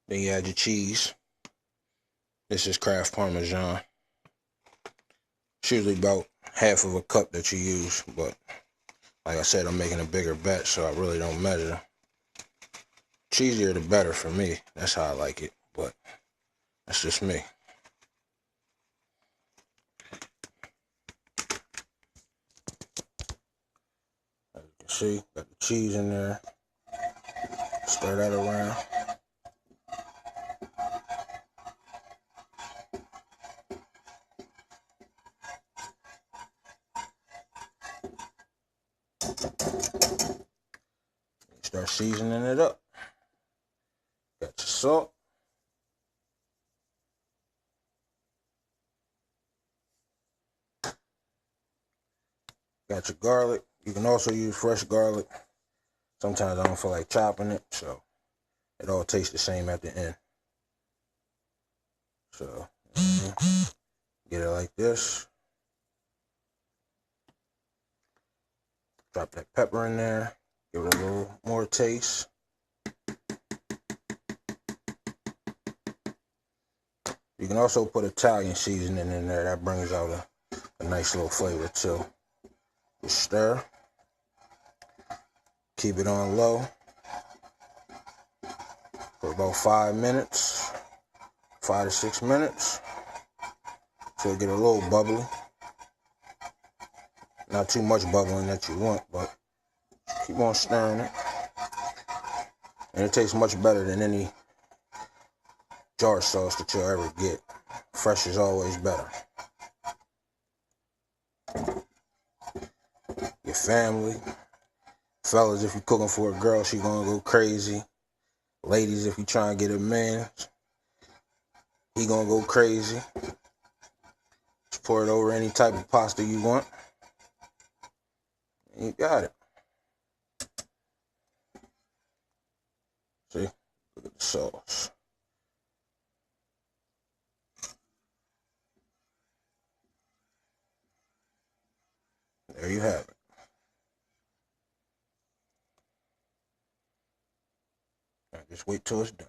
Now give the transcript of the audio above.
Then you add your cheese. This is Kraft Parmesan. It's usually about half of a cup that you use, but like I said, I'm making a bigger batch, so I really don't measure. Cheesier the better for me. That's how I like it, but that's just me. As you can see, got the cheese in there. Stir that around. Start seasoning it up. Got your salt. Got your garlic. You can also use fresh garlic. Sometimes I don't feel like chopping it, so it all tastes the same at the end. So, get it like this. Drop that pepper in there. Give it a little more taste. You can also put Italian seasoning in there. That brings out a nice little flavor too. Just stir. Keep it on low for about 5 minutes. 5 to 6 minutes. So it'll get a little bubbly. Not too much bubbling that you want, but keep on stirring it. And it tastes much better than any jar sauce that you'll ever get. Fresh is always better. Your family. Fellas, if you're cooking for a girl, she gonna go crazy. Ladies, if you trying to get a man, he gonna go crazy. Just pour it over any type of pasta you want. And you got it. See? Look at the sauce. There you have it. Now just wait till it's done.